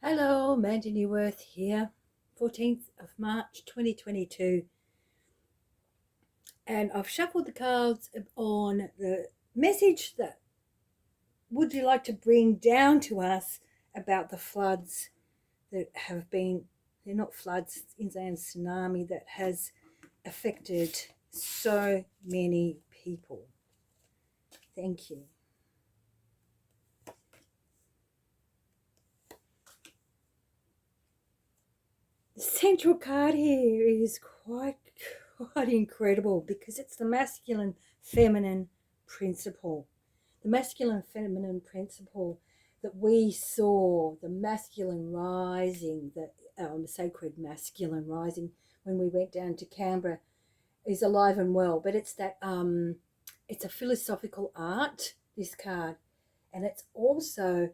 Hello, Amanda Newworth here, 14th of March 2022. And I've shuffled the cards on the message that would you like to bring down to us about the floods that have been, they're not floods, it's a tsunami that has affected so many people. Thank you. The central card here is quite incredible because it's the masculine feminine principle. The masculine feminine principle that we saw, the masculine rising, the sacred masculine rising when we went down to Canberra is alive and well. But it's that it's a philosophical art, this card, and it's also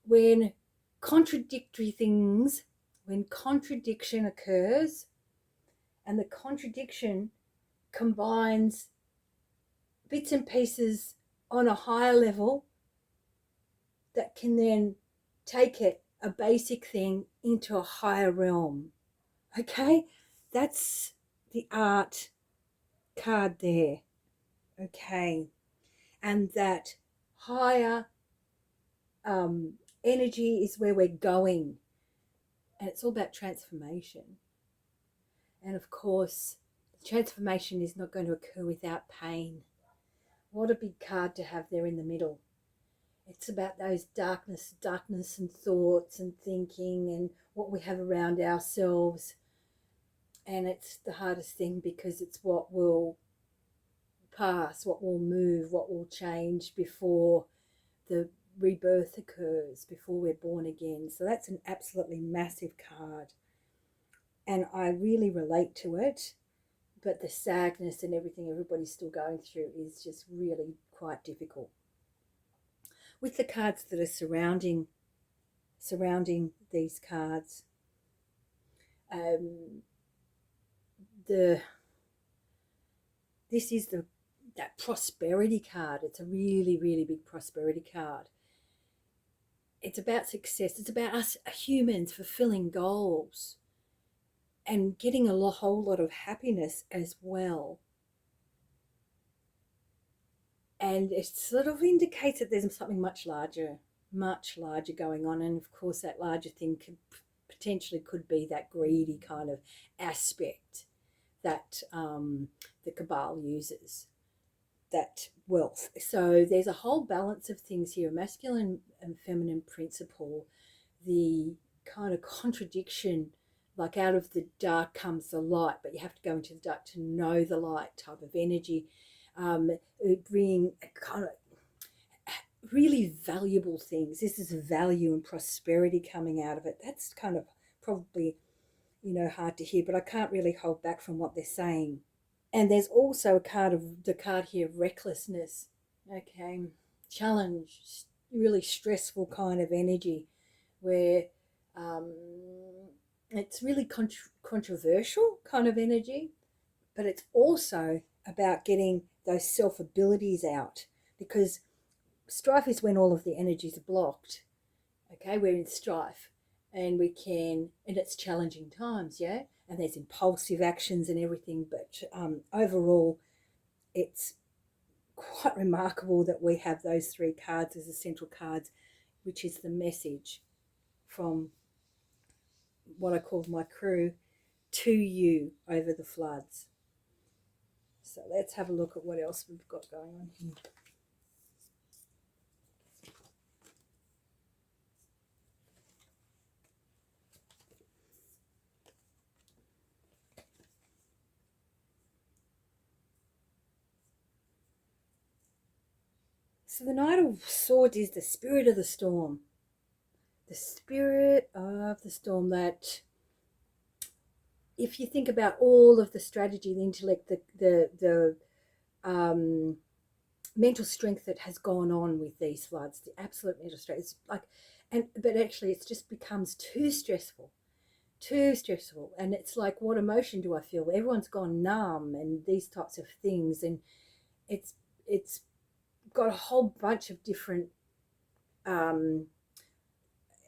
when contradictory things, when contradiction occurs, and the contradiction combines bits and pieces on a higher level that can then take it, a basic thing, into a higher realm. Okay? That's the art card there. Okay? And that higher energy is where we're going. And it's all about transformation. And of course, transformation is not going to occur without pain. What a big card to have there in the middle. It's about those darkness and thoughts and thinking and what we have around ourselves. And it's the hardest thing because it's what will pass, what will move, what will change before the rebirth occurs, before we're born again. So that's an absolutely massive card. And I really relate to it. But the sadness and everything everybody's still going through is just really quite difficult. With the cards that are surrounding these cards, this is that prosperity card. It's a really, really big prosperity card. It's about success. It's about us humans fulfilling goals and getting a whole lot of happiness as well. And it sort of indicates that there's something much larger going on. And of course, that larger thing could be that greedy kind of aspect that the cabal uses, that wealth. So there's a whole balance of things here, a masculine and feminine principle, the kind of contradiction, like out of the dark comes the light, but you have to go into the dark to know the light type of energy. Bringing kind of really valuable things. This is value and prosperity coming out of it. That's kind of probably, hard to hear, but I can't really hold back from what they're saying. And there's also the card here of recklessness. Okay, challenge, really stressful kind of energy where it's really controversial kind of energy, but it's also about getting those self abilities out, because strife is when all of the energies are blocked. Okay, we're in strife and it's challenging times, yeah, and there's impulsive actions and everything, but overall, it's quite remarkable that we have those three cards as essential cards, which is the message from what I call my crew to you over the floods. So let's have a look at what else we've got going on here. So the Knight of Swords is the spirit of the storm. The spirit of the storm, that if you think about all of the strategy, the intellect, the mental strength that has gone on with these floods, the absolute mental strength, it's like, but actually it just becomes too stressful, and it's like, what emotion do I feel? Everyone's gone numb and these types of things, and it's got a whole bunch of different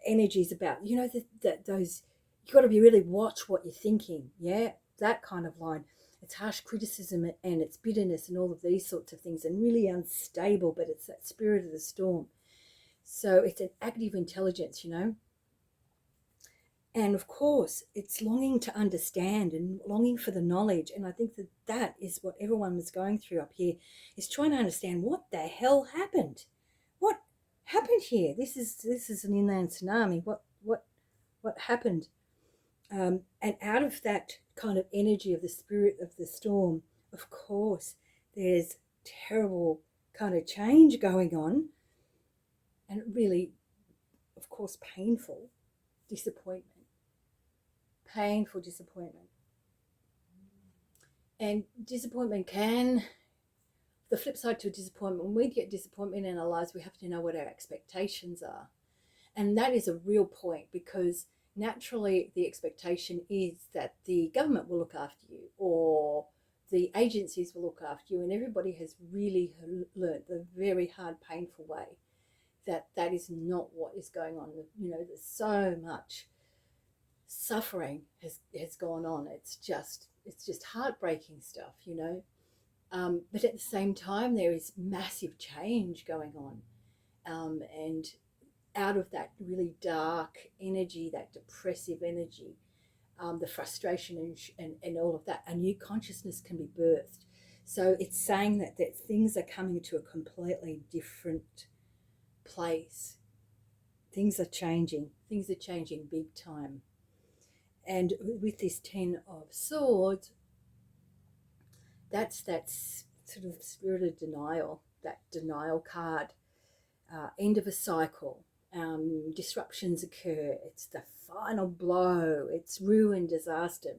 energies about, you know, that those, you got to be really watch what you're thinking. Yeah, that kind of line. It's harsh criticism and it's bitterness and all of these sorts of things, and really unstable, but it's that spirit of the storm. So it's an active intelligence, you know. And of course, it's longing to understand and longing for the knowledge. And I think that that is what everyone was going through up here, is trying to understand what the hell happened. What happened here? This is an inland tsunami. What happened? And out of that kind of energy of the spirit of the storm, of course, there's terrible kind of change going on, and really, of course, painful disappointment. Painful disappointment. And disappointment can, the flip side to disappointment, when we get disappointment in our lives, we have to know what our expectations are. And that is a real point, because naturally the expectation is that the government will look after you, or the agencies will look after you, and everybody has really learnt the very hard, painful way that that is not what is going on. You know, there's so much suffering has gone on. It's just heartbreaking stuff, you know. But at the same time, there is massive change going on, and out of that really dark energy, that depressive energy, the frustration and all of that, a new consciousness can be birthed. So it's saying that things are coming to a completely different place. Things are changing big time. And with this 10 of Swords, that's sort of spirit of denial, that denial card. End of a cycle. Disruptions occur. It's the final blow. It's ruin, disaster.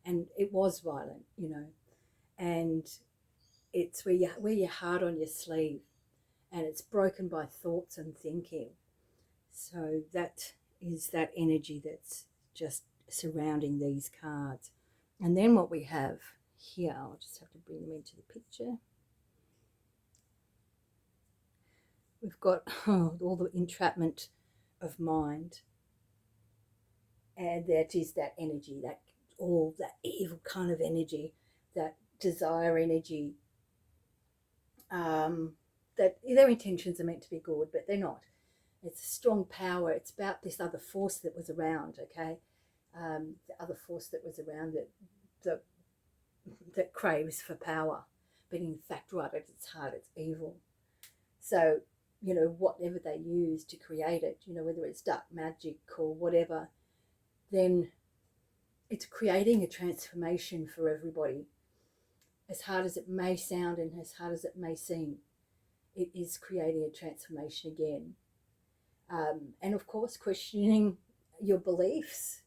And it was violent, you know. And it's where you wear your heart on your sleeve, and it's broken by thoughts and thinking. So that is that energy that's just surrounding these cards. And then what we have here, I'll just have to bring them into the picture. We've got all the entrapment of mind, and that is that energy, that all that evil kind of energy, that desire energy, that their intentions are meant to be good, but they're not. It's a strong power. It's about this other force that was around, okay? The other force that was around that craves for power, but in fact, right at its heart, it's evil. So, you know, whatever they use to create it, you know, whether it's dark magic or whatever, then it's creating a transformation for everybody. As hard as it may sound and as hard as it may seem, it is creating a transformation again. And of course, questioning your beliefs.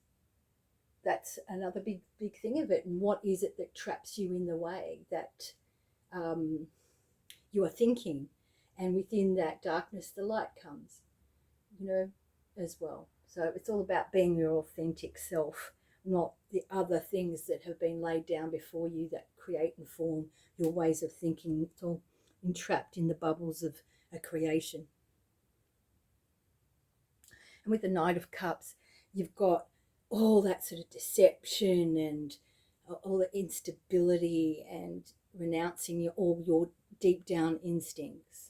That's another big thing of it. And what is it that traps you in the way that you are thinking? And within that darkness, the light comes, you know, as well. So it's all about being your authentic self, not the other things that have been laid down before you that create and form your ways of thinking. It's all entrapped in the bubbles of a creation. And with the Knight of Cups, you've got all that sort of deception and all the instability and renouncing all your deep down instincts.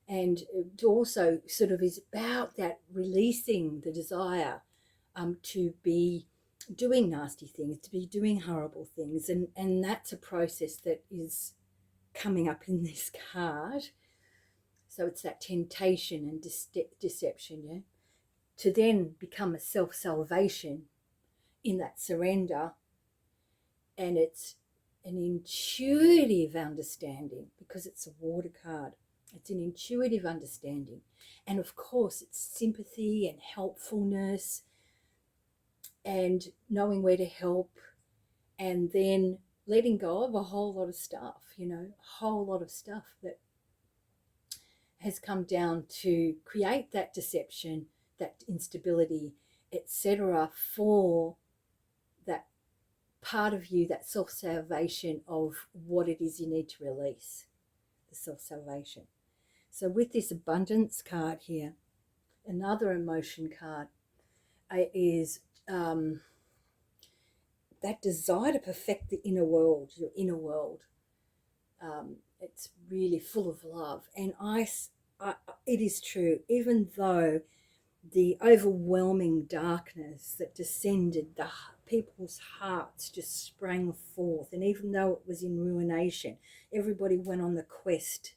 And it also sort of is about that releasing the desire to be doing nasty things, to be doing horrible things. And that's a process that is coming up in this card. So it's that temptation and deception, yeah, to then become a self-salvation in that surrender. And it's an intuitive understanding, because it's a water card. It's an intuitive understanding. And of course, it's sympathy and helpfulness and knowing where to help, and then letting go of a whole lot of stuff, you know, a whole lot of stuff that has come down to create that deception, that instability, etc., for that part of you, that self-salvation of what it is you need to release, the self-salvation. So with this abundance card here, another emotion card is that desire to perfect the inner world, your inner world. It's really full of love. And it is true, even though the overwhelming darkness that descended, the people's hearts just sprang forth. And even though it was in ruination, everybody went on the quest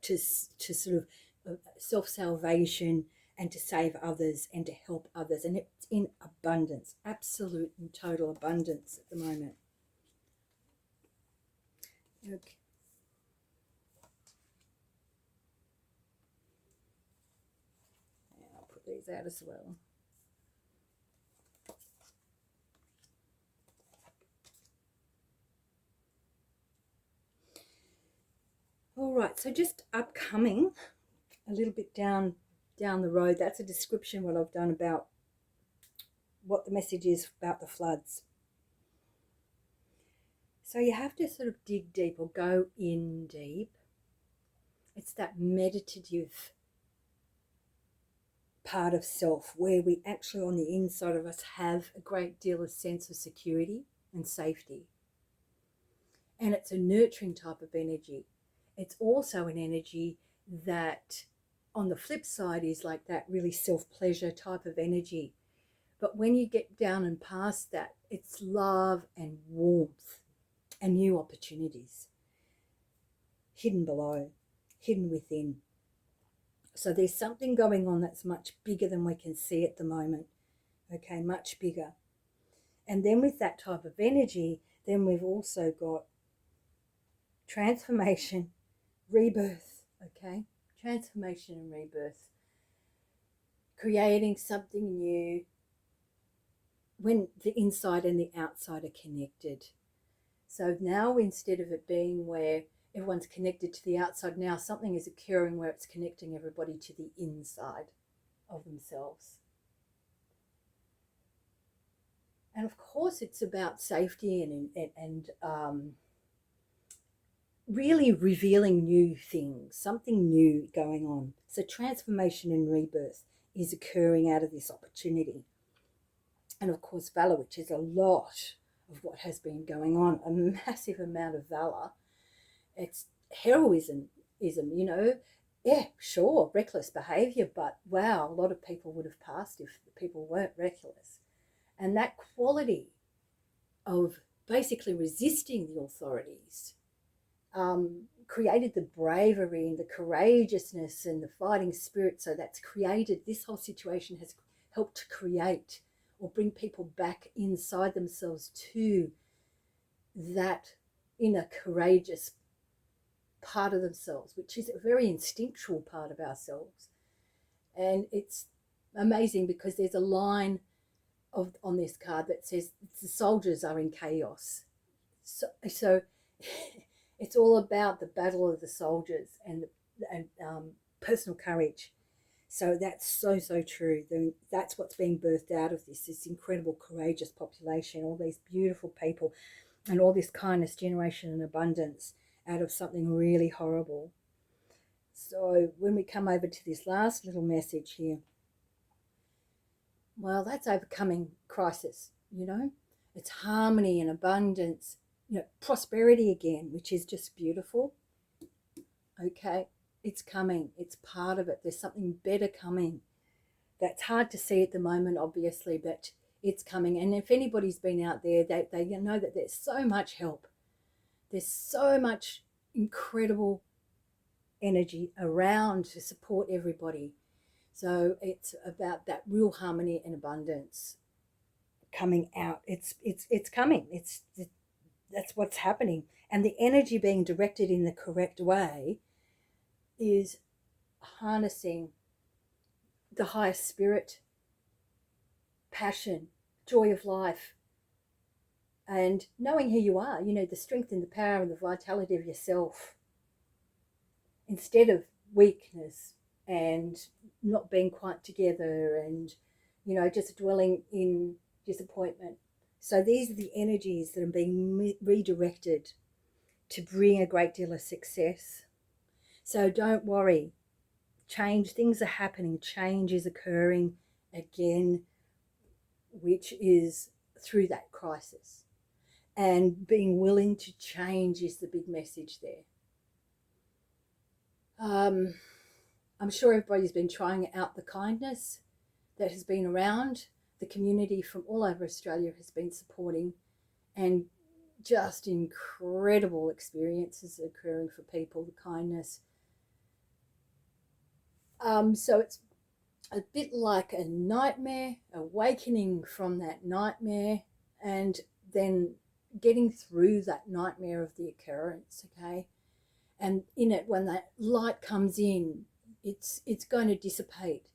to sort of self-salvation and to save others and to help others. And it's in abundance, absolute and total abundance at the moment. Okay. I'll put these out as well. All right, so just upcoming, a little bit down the road, that's a description what I've done about what the message is about the floods. So you have to sort of dig deep or go in deep. It's that meditative part of self where we actually on the inside of us have a great deal of sense of security and safety. And it's a nurturing type of energy. It's also an energy that on the flip side is like that really self-pleasure type of energy. But when you get down and past that, it's love and warmth and new opportunities hidden below, hidden within. So there's something going on that's much bigger than we can see at the moment. Okay, much bigger. And then with that type of energy, then we've also got transformation, rebirth, okay? Transformation and rebirth. Creating something new when the inside and the outside are connected. So now instead of it being where everyone's connected to the outside, now something is occurring where it's connecting everybody to the inside of themselves. And of course it's about safety and really revealing new things, something new going on. So transformation and rebirth is occurring out of this opportunity. And of course valor, which is a lot of what has been going on, a massive amount of valor. It's heroism, you know. Yeah, sure, reckless behavior, but wow, a lot of people would have passed if people weren't reckless. And that quality of basically resisting the authorities created the bravery and the courageousness and the fighting spirit. So that's created, this whole situation has helped to create or bring people back inside themselves to that inner courageous part of themselves, which is a very instinctual part of ourselves. And it's amazing because there's a line on this card that says the soldiers are in chaos. So it's all about the battle of the soldiers and personal courage. So that's so true. That's what's being birthed out of this incredible courageous population, all these beautiful people and all this kindness, generation and abundance out of something really horrible. So when we come over to this last little message here, well, that's overcoming crisis, you know. It's harmony and abundance, you know, prosperity again, which is just beautiful. Okay, it's coming. It's part of it. There's something better coming. That's hard to see at the moment, obviously, but it's coming. And if anybody's been out there, they know that there's so much help. There's so much incredible energy around to support everybody. So it's about that real harmony and abundance coming out. It's coming. That's what's happening. And the energy being directed in the correct way is harnessing the highest spirit, passion, joy of life, and knowing who you are, you know, the strength and the power and the vitality of yourself instead of weakness and not being quite together and, you know, just dwelling in disappointment. So these are the energies that are being redirected to bring a great deal of success. So don't worry. change, things are happening, change is occurring again, which is through that crisis. And being willing to change is the big message there. I'm sure everybody's been trying out the kindness that has been around. The community from all over Australia has been supporting, and just incredible experiences occurring for people, the kindness. So it's a bit like a nightmare, awakening from that nightmare, and then getting through that nightmare of the occurrence, okay? And in it, when that light comes in, it's going to dissipate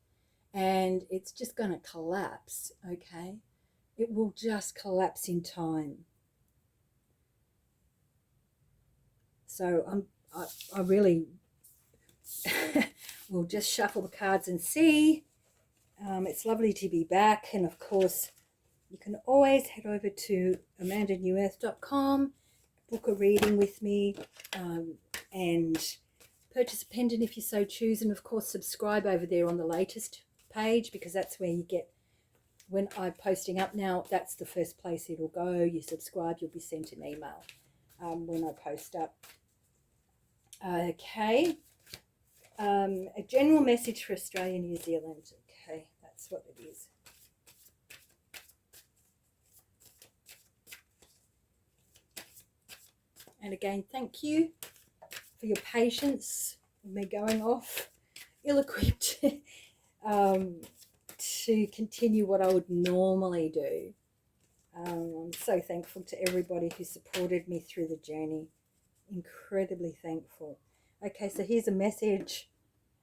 and it's just going to collapse, okay? It will just collapse in time. So I really will just shuffle the cards and see. It's lovely to be back, and of course you can always head over to amandanewearth.com, book a reading with me, and purchase a pendant if you so choose, and of course subscribe over there on the latest page, because that's where you get, when I'm posting up now, that's the first place it'll go. You subscribe, you'll be sent an email when I post up. Okay. A general message for Australia and New Zealand. Okay, that's what it is. And again, thank you for your patience with me going off ill-equipped to continue what I would normally do. I'm so thankful to everybody who supported me through the journey. Incredibly thankful. Okay, so here's a message,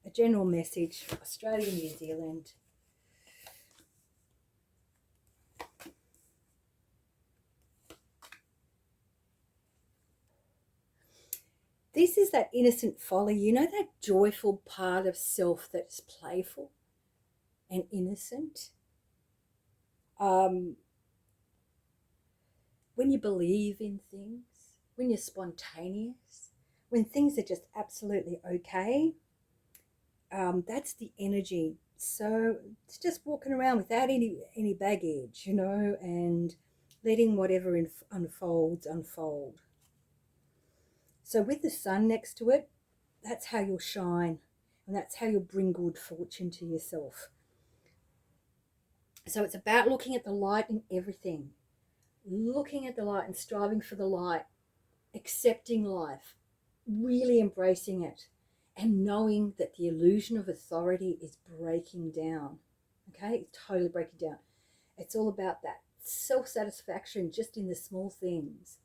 a general message for Australia and New Zealand. This is that innocent folly, you know, that joyful part of self that's playful and innocent. When you believe in things, when you're spontaneous, when things are just absolutely okay, that's the energy. So it's just walking around without any baggage, you know, and letting whatever unfolds unfold. So with the sun next to it, that's how you'll shine, and that's how you'll bring good fortune to yourself. So it's about looking at the light in everything, looking at the light and striving for the light, accepting life, really embracing it, and knowing that the illusion of authority is breaking down. Okay, it's totally breaking down. It's all about that self-satisfaction just in the small things.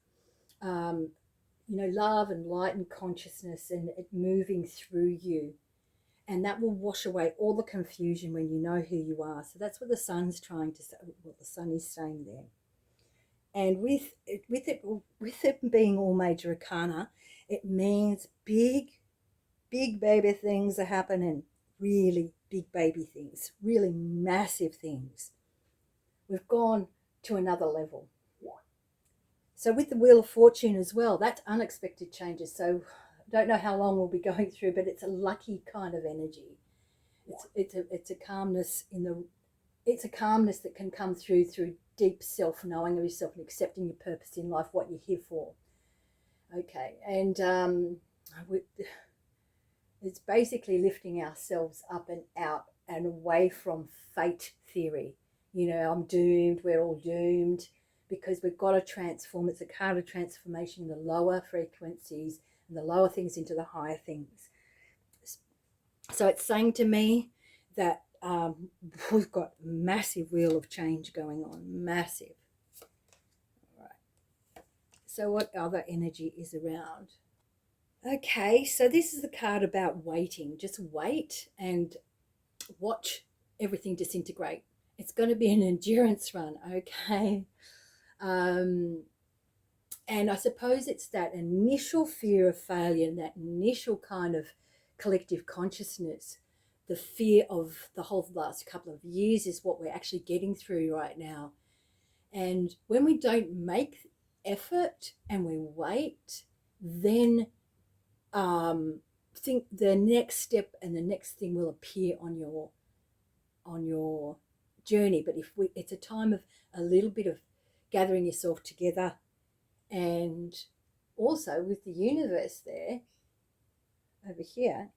You know, love and light and consciousness, and it moving through you. And that will wash away all the confusion when you know who you are. So that's what the sun's trying to say, what the sun is saying there. And with it being all major arcana, it means big baby things are happening. Really big baby things, really massive things. We've gone to another level. So with the Wheel of Fortune as well, that's unexpected changes. So I don't know how long we'll be going through, but it's a lucky kind of energy. It's a calmness it's a calmness that can come through deep self-knowing of yourself and accepting your purpose in life, what you're here for. Okay, and it's basically lifting ourselves up and out and away from fate theory. You know, I'm doomed, we're all doomed, because we've got to transform. It's a card of transformation in the lower frequencies and the lower things into the higher things. So it's saying to me that we've got massive wheel of change going on, massive. All right. So what other energy is around? Okay, so this is the card about waiting. Just wait and watch everything disintegrate. It's going to be an endurance run, okay? And I suppose it's that initial fear of failure and that initial kind of collective consciousness. The fear of the whole last couple of years is what we're actually getting through right now. And when we don't make effort and we wait, then think the next step and the next thing will appear on your journey. But it's a time of a little bit of gathering yourself together, and also with the universe there over here,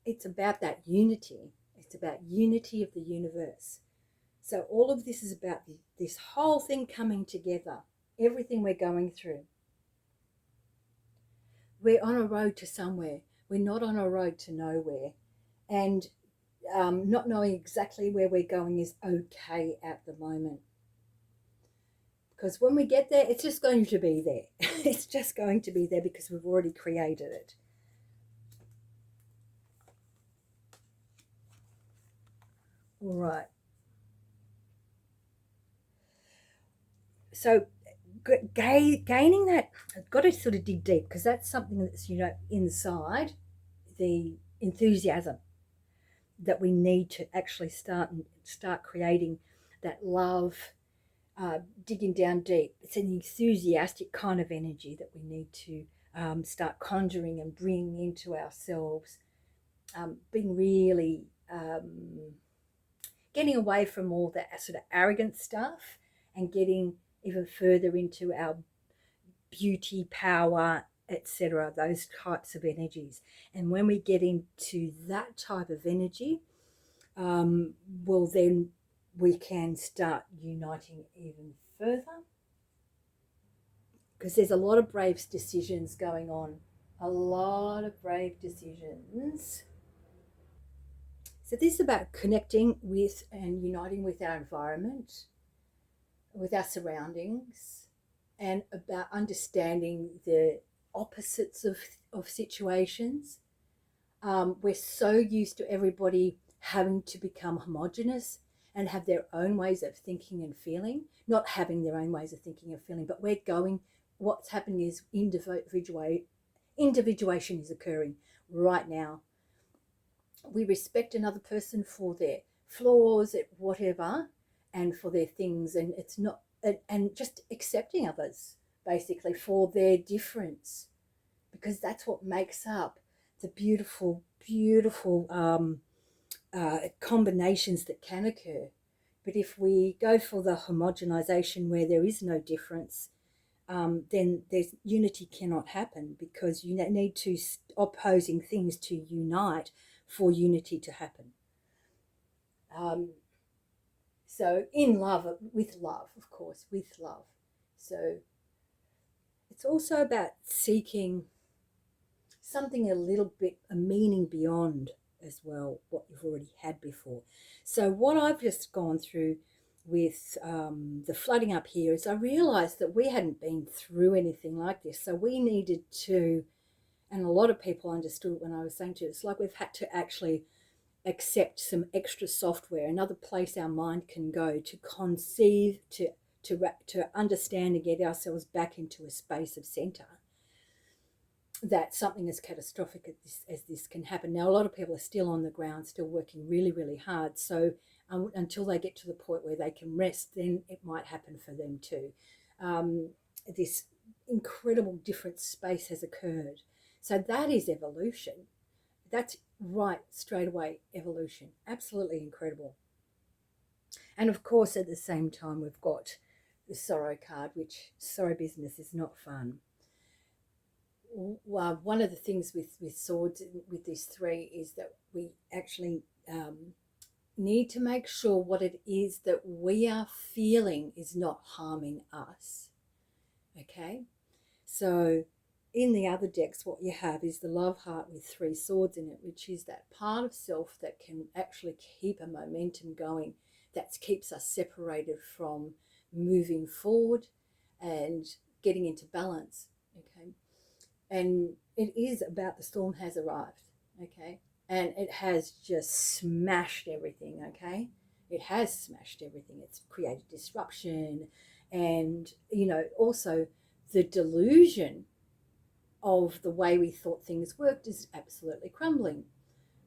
it's about that unity. It's about unity of the universe. So all of this is about this whole thing coming together, everything we're going through. We're on a road to somewhere. We're not on a road to nowhere. And not knowing exactly where we're going is okay at the moment. Because when we get there, it's just going to be there. It's just going to be there because we've already created it. All right. So gaining that, I've got to sort of dig deep, because that's something that's, inside the enthusiasm that we need to actually start creating that love, digging down deep. It's an enthusiastic kind of energy that we need to start conjuring and bringing into ourselves, being really getting away from all that sort of arrogant stuff and getting even further into our beauty, power, etc., those types of energies. And when we get into that type of energy, well, then we can start uniting even further, because there's a lot of brave decisions going on, a lot of brave decisions. So this is about connecting with and uniting with our environment, with our surroundings, and about understanding the opposites of situations. We're so used to everybody having to become homogenous and have their own ways of thinking and feeling, not having their own ways of thinking and feeling, but what's happening is individuation is occurring right now. We respect another person for their flaws, whatever, and for their things, and it's not, and just accepting others basically for their difference, because that's what makes up the beautiful, beautiful combinations that can occur. But if we go for the homogenization where there is no difference, then unity cannot happen, because you need two opposing things to unite for unity to happen. So in love, with love, of course, with love. So it's also about seeking something a little bit, a meaning beyond as well, what you've already had before. So what I've just gone through with the flooding up here is I realised that we hadn't been through anything like this. So we needed to, and a lot of people understood when I was saying to you, it's like we've had to actually accept some extra software, another place our mind can go to conceive, to understand and get ourselves back into a space of center, that something as catastrophic as this can happen. Now, a lot of people are still on the ground, still working really, really hard. So until they get to the point where they can rest, then it might happen for them too. This incredible different space has occurred. So that is evolution. That's right, straight away, evolution. Absolutely incredible. And of course, at the same time, we've got the sorrow card, which sorrow business is not fun. One of the things with swords, with these three, is that we actually need to make sure what it is that we are feeling is not harming us. Okay? So in the other decks, what you have is the love heart with three swords in it, which is that part of self that can actually keep a momentum going, that keeps us separated from moving forward and getting into balance. Okay? And it is about the storm has arrived. Okay? And it has just smashed everything. Okay? It has smashed everything. It's created disruption, and also the delusion of the way we thought things worked is absolutely crumbling.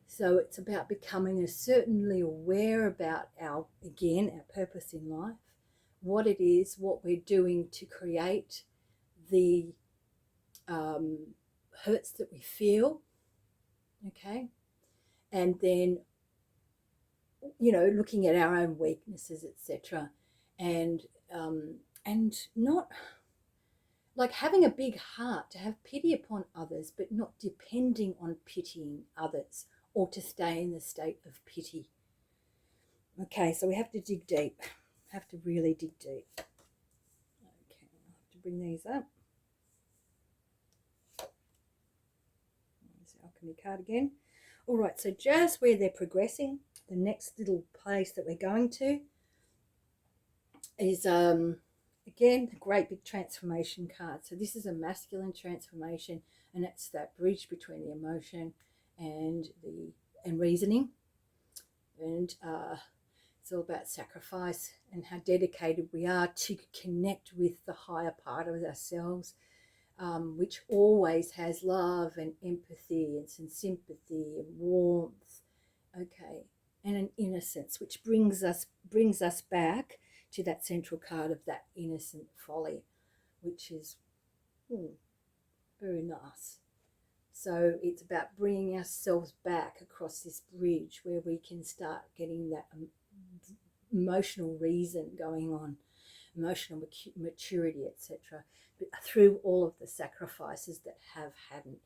So it's about becoming certainly aware about our purpose in life, what it is, what we're doing to create the hurts that we feel, okay, and then looking at our own weaknesses, etc., and not like having a big heart to have pity upon others, but not depending on pitying others or to stay in the state of pity. Okay, so we have to dig deep. Have to really dig deep. Okay, I'll have to bring these up. There's the alchemy card again. All right, so just where they're progressing, the next little place that we're going to is again the great big transformation card. So this is a masculine transformation, and it's that bridge between the emotion and reasoning, and it's all about sacrifice and how dedicated we are to connect with the higher part of ourselves, which always has love and empathy and some sympathy and warmth, okay, and an innocence, which brings us back to that central card of that innocent folly, which is very nice. So it's about bringing ourselves back across this bridge where we can start getting that emotional reason going on, emotional maturity, etc., through all of the sacrifices that hadn't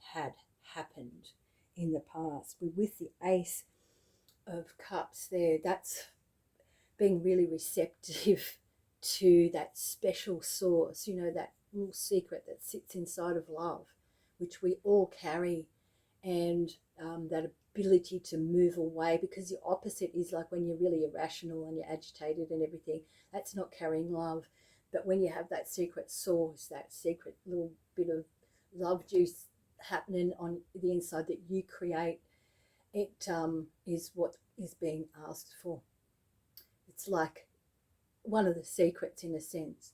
happened in the past. With the Ace of Cups there, that's being really receptive to that special source, that little secret that sits inside of love, which we all carry, and that ability to move away, because the opposite is like when you're really irrational and you're agitated and everything, that's not carrying love. But when you have that secret source, that secret little bit of love juice happening on the inside that you create, it is what is being asked for. It's like one of the secrets, in a sense,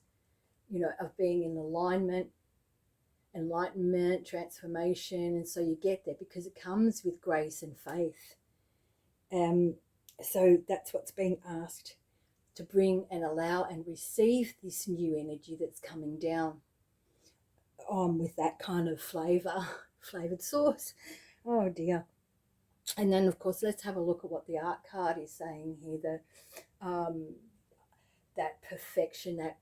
of being in alignment, enlightenment, transformation. And so you get there because it comes with grace and faith. So that's what's being asked, to bring and allow and receive this new energy that's coming down with that kind of flavored sauce. Oh dear. And then, of course, let's have a look at what the art card is saying here. That perfection, that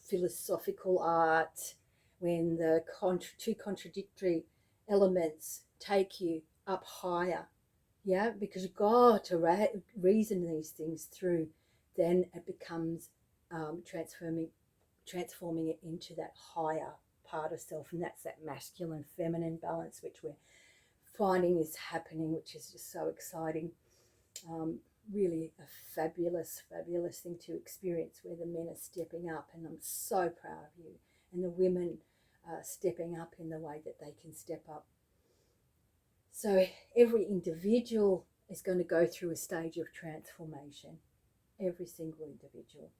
philosophical art, when the two contradictory elements take you up higher, yeah, because you've got to reason these things through, then it becomes transforming it into that higher part of self, and that's that masculine feminine balance, which we're finding is happening, which is just so exciting. Really a fabulous thing to experience, where the men are stepping up, and I'm so proud of you, and the women stepping up in the way that they can step up. So every individual is going to go through a stage of transformation, every single individual,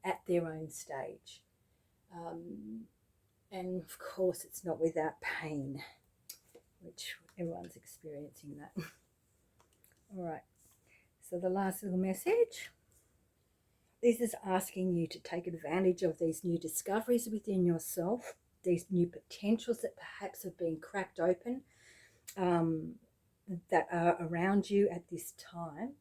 at their own stage, and of course it's not without pain, which everyone's experiencing that. All right, so the last little message, this is asking you to take advantage of these new discoveries within yourself, these new potentials that perhaps have been cracked open, that are around you at this time.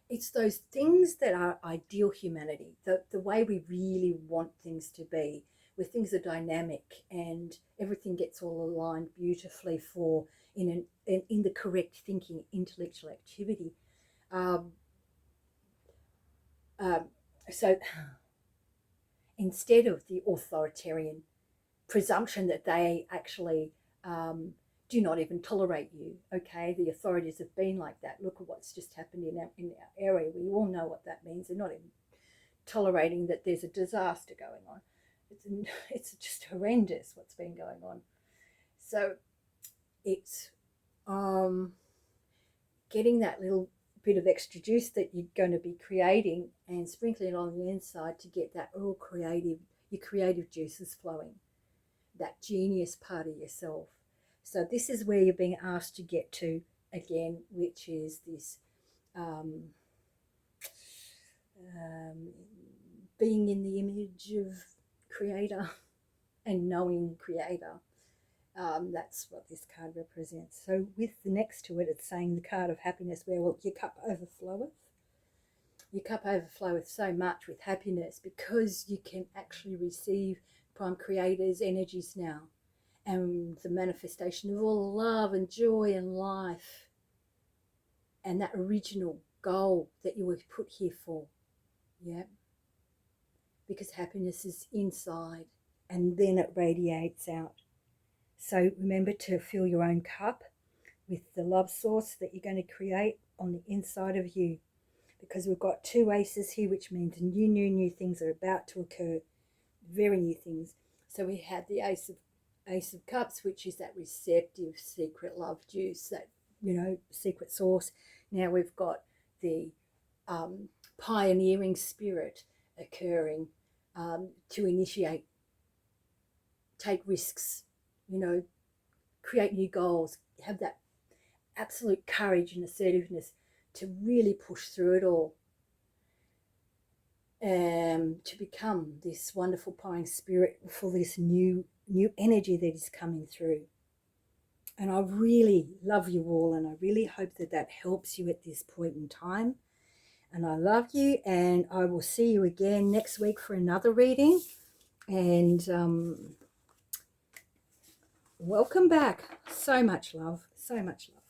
It's those things that are ideal humanity, the way we really want things to be, where things are dynamic and everything gets all aligned beautifully for in the correct thinking, intellectual activity. So instead of the authoritarian presumption that they actually do not even tolerate you, okay? The authorities have been like that. Look at what's just happened in our area. We all know what that means. They're not even tolerating that there's a disaster going on. It's just horrendous what's been going on. So it's getting that little bit of extra juice that you're going to be creating and sprinkling it on the inside to get that all your creative juices flowing, that genius part of yourself. So this is where you're being asked to get to again, which is this being in the image of Creator and knowing Creator. That's what this card represents. So with the next to it, it's saying the card of happiness, where, well, your cup overfloweth. Your cup overfloweth so much with happiness because you can actually receive Prime Creator's energies now, and the manifestation of all love and joy and life, and that original goal that you were put here for. Yeah. Because happiness is inside and then it radiates out. So remember to fill your own cup with the love source that you're going to create on the inside of you, because we've got 2 aces here, which means new things are about to occur, very new things. So we had the Ace of Cups, which is that receptive secret love juice, that, secret source. Now we've got the pioneering spirit occurring, to initiate, take risks, create new goals, have that absolute courage and assertiveness to really push through it all, to become this wonderful pioneering spirit for this new energy that is coming through. And I really love you all, and I really hope that helps you at this point in time. And I love you, and I will see you again next week for another reading. And welcome back. So much love. So much love.